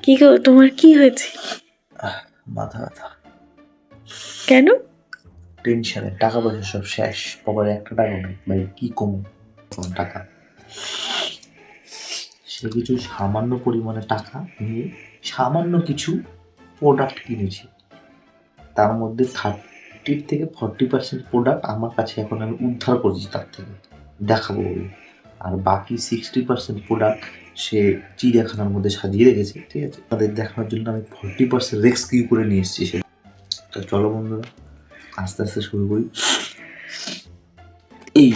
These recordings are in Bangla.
কি গো, তোমার কি হয়েছে? মাথা ব্যথা, কেন? টেনশনে, টাকা পয়সা সব শেষ, পকেটে একটা টাকা নেই ভাই, কি কমু টাকা। সে কিছু সামান্য পরিমাণে টাকা নিয়ে সামান্য কিছু প্রোডাক্ট কিনেছি, তার মধ্যে 30-40% প্রোডাক্ট আমার কাছে এখন আমি উদ্ধার করেছি, তার থেকে দেখাবো বলে। আর বাকি 60% প্রোডাক্ট সে চিড়িয়াখানার মধ্যে সাজিয়ে রেখেছে, ঠিক আছে? তাদের দেখানোর জন্য আমি 40% রেস্কিউ করে নিয়ে এসেছি সে। তো চলো বন্ধুরা, আস্তে আস্তে শুরু করি। এই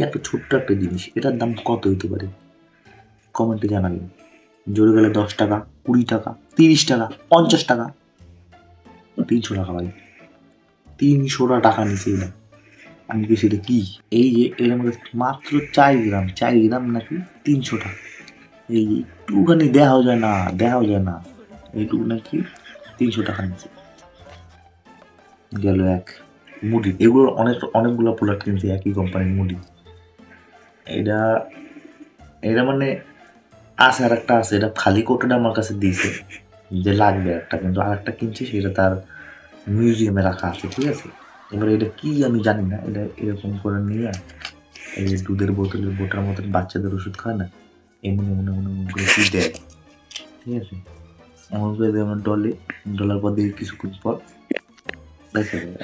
এত ছোট্ট একটা জিনিস, এটার দাম কত হইতে পারে কমেন্টে জানাবেন। জোরে গেলে 10 টাকা, 20 টাকা, 30 টাকা, 50 টাকা, 300 টাকা ভাই, 300 টাকা নিচে এটা। আমি কি সেটা কি? এই যে এর মধ্যে মাত্র 4 গ্রাম নাকি 300 টাকা। এই যে একটুখানি দেখাও যায় না, এইটুকু নাকি 300 টাকা নিচে। গেল এক মুড়ি, এগুলোর অনেকগুলো প্রোডাক্ট কিনছি একই কোম্পানির মুড়ি। এটা এটা মানে আছে, আর একটা আছে, এটা খালি কোটাটা আমার কাছে দিয়েছে যে লাগবে একটা, কিন্তু আর একটা কিনছি সেটা তার মিউজিয়ামে রাখা আছে, ঠিক আছে? এবার এটা কি আমি জানি না, এটা এরকম করে নিয়ে এই যে দুধের বোটার মতন বাচ্চাদের ওষুধ খায় না, এমন করে কি দেয়, ঠিক আছে? এমন করে দেয় আমার ডলার পর দিয়ে কিছুক্ষণ পর দেখা যায়।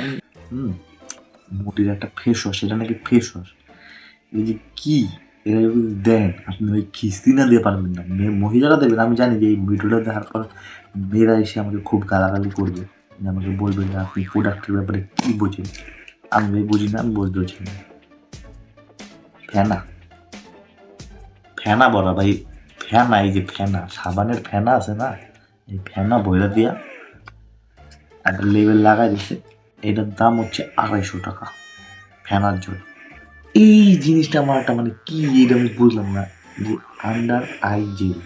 মুটির একটা ফেস ওয়াশ, এটা নাকি ফেস ওয়াশ। এই যে কি, এটা যদি দেন আপনি ওই খিস্তি না দিয়ে পারবেন না, মহিলারা দেবেন। আমি জানি যে এই ভিডিওটা দেখার পর মেয়েরা এসে আমাকে খুব গালাগালি করবে, যে আমাকে বলবে যে আপনি প্রোডাক্টের ব্যাপারে কি বোঝেন। আমি ভাই বুঝি না, আমি বলতে হচ্ছি না। ফেনা বলা ভাই, ফেনা, এই যে ফেনা, সাবানের ফেনা আছে না, এই ফেনা বইরা দিয়া একটা লেবেল লাগাই দিচ্ছে। এটার দাম হচ্ছে 250 টাকা ফেনার জন্য। এই জিনিসটা আমার একটা মানে কি, এটা আমি বুঝলাম না, যে আন্ডার আই জেল,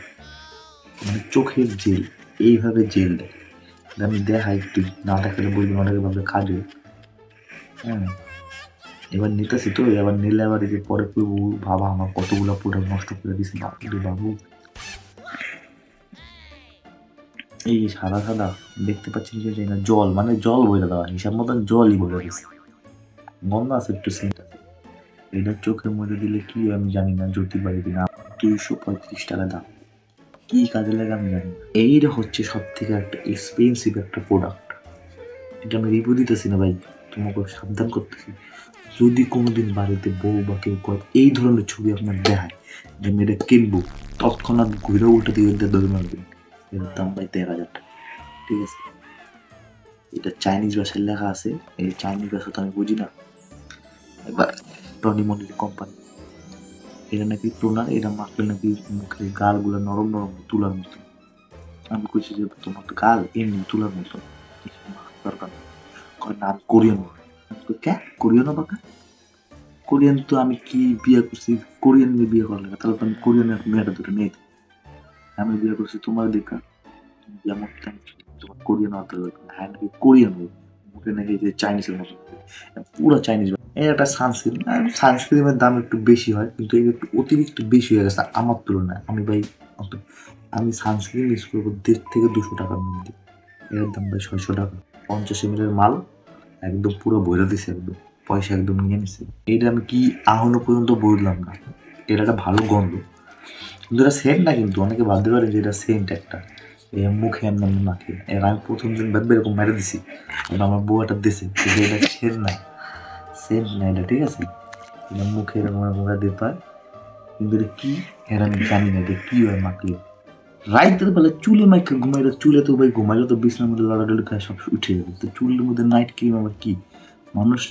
মানে চোখের জেল, এইভাবে জেল দেয়। আমি দেখাই একটু, না দেখালে বলবেন অনেকে ভাবে কাজে। হ্যাঁ, এবার নিতেছি তো, এবার নিলে আবার এই যে পরে বাবা আমার কতগুলো প্রোডাক্ট নষ্ট করে দিছে বাবু। এই সাদা সাদা দেখতে পাচ্ছেন যে না, জল মানে জল বইলে দেওয়া, হিসাব মতন জলই বলে দিচ্ছে। গন্ধ আছে, একটু সেন্ট আছে। এটা চোখের মধ্যে দিলে কি আমি জানি না, জ্যোতি বাড়ি কিনা। 235 টাকা দাম, কি কাজে লাগে আমি জানি না। এইটা হচ্ছে সব থেকে একটা এক্সপেন্সিভ একটা প্রোডাক্ট। এটা আমি রিভিউ দিতেছি না ভাই, তোমাকে সাবধান করতেছি। যদি কোনোদিন বাড়িতে বউ বা কেউ এই ধরনের ছবি আপনার দেখায় যে আমি এটা কিনবো, তৎক্ষণাৎ ঘুরে উল্টে দিয়ে ধরে মারবেন। এর দাম ভাই 13,000 টাকা, ঠিক আছে? এটা চাইনিজ ভাষায় লেখা আছে, এই চাইনিজ ভাষা তো আমি বুঝি না। এবার টনি মনির কোম্পানি, এটা নাকি টোনার, এটা মাখলে নাকি মুখের গালগুলো নরম নরম তুলার মতো। আমি কইছি যে তোমার তো গাল এমনি তুলার মতো, দরকার না, কোরিয়ান। কে কোরিয়ান বাকা? কোরিয়ান তো আমি কি বিয়ে করছি, কোরিয়ান মেয়ে বিয়ে করার লাগে, তাহলে তো আমি কোরিয়ানের মেয়েটা দুটো নেই। আমি বিয়ে করছি তোমার দেখা, যেমন তোমার কোরিয়ান অর্থ হ্যাঁ নাকি কোরিয়ান মুখে নাকি যে চাইনিজের মতো, পুরো চাইনিজ। এই একটা সানস্ক্রিন, সানস্ক্রিনের দাম একটু বেশি হয়, কিন্তু এটা একটু অতিরিক্ত বেশি হয়ে গেছে আমার তুলনায়। আমি ভাই আমি সানস্ক্রিন ইউজ করবো 150 থেকে 200 টাকার মধ্যে, এর দাম ভাই 600 টাকা। 50 ml মাল একদম পুরো ভরে দিছে, একদম পয়সা একদম নিয়ে নিছে। এটা আমি কি এখনো পর্যন্ত বুঝলাম না, এটা একটা ভালো গন্ধ, কিন্তু এটা সেন্ট না। কিন্তু অনেকে ভাবতে পারে যে এটা সেন্ট একটা, মুখে এমনি মাখে। এর আমি প্রথম দিন ভাববে এরকম মেরে দিছি, এবার আমার বউ একটা দিছে, কিন্তু এটা সেন্ট না, সেন্ট না এটা, ঠিক আছে? এটা মুখে এরকম এরকম দিতে হয়, কিন্তু এটা কি এর আমি জানি না, এটা কি হয় মাখলে। রাইতের বেলা চুলে মাইকে ঘুমাইলে, চুলে তো ভাই ঘুমাইলে তো বিছনার মধ্যে লড়াডলি খায় সব উঠে যাবে, তো চুলের মধ্যে নাইট ক্রিম আবার কি, মানুষ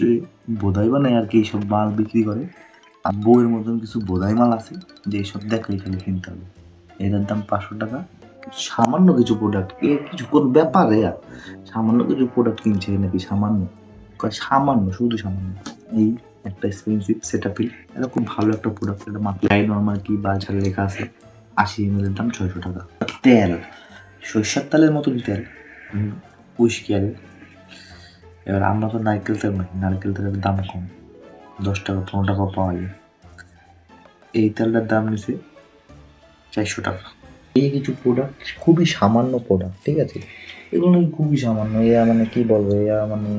বোধাই বানায় আর কি, এইসব মাল বিক্রি করে। আর বউয়ের মতন কিছু বোধাই মাল আছে যে এইসব দেখলেই খালি কিনতে হবে। এটার দাম 500 টাকা। সামান্য কিছু প্রোডাক্ট, এ কিছু কোন ব্যাপারে আর সামান্য কিছু প্রোডাক্ট কিনছে নাকি, সামান্য সামান্য শুধু সামান্য। এই একটা এক্সপেন্সিভ সেটাফিল, এটা খুব ভালো একটা প্রোডাক্ট। এটা মাত্র নর্মাল কি বাজার লেখা আছে, 80 ml এর দাম 600 টাকা। তেল, সরিষার তেলের মতন তেল, উইস্কিয়ারের। এবার আমরা তো নারকেল তেল নাকি, নারকেল তেলের দাম কম, 10 টাকা 15 টাকা পাওয়া যায়। এই তেলটার দাম নিছে 400 টাকা। এই কিছু প্রোডাক্ট খুবই সামান্য প্রোডাক্ট, ঠিক আছে, এগুলো নাকি খুবই সামান্য। এরা মানে কি বলবো, এরা মানে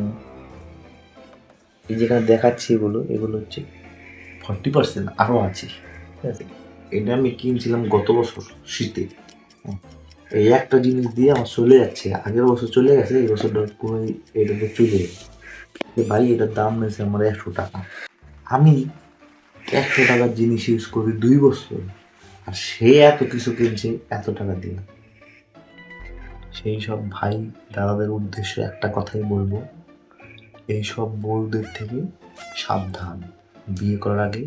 এই যেখানে দেখাচ্ছি এগুলো হচ্ছে 40%, আরও আছে, ঠিক আছে। এটা আমি কিনছিলাম গত বছর শীতে। এই একটা জিনিস দিয়ে আমার চলে যাচ্ছে, আগের বছর চলে গেছে, এই বছরটা পুরো এটাতে চলে গেছে। ভাই এটার দাম নিয়েছে আমার 100 টাকা। আমি 100 টাকার জিনিস ইউজ করি 2 বছর, আর সে এত কিছু কিনছে এত টাকা দিয়ে। সেই সব ভাই দাদাদের উদ্দেশ্যে একটা কথাই বলবো, এইসব বউদের থেকে সাবধান। বিয়ে করার আগে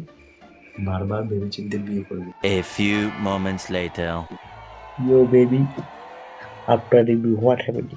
বারবার ভেবেচিন্তে বিয়ে করবে। A few moments later. Yo baby, after review what happened?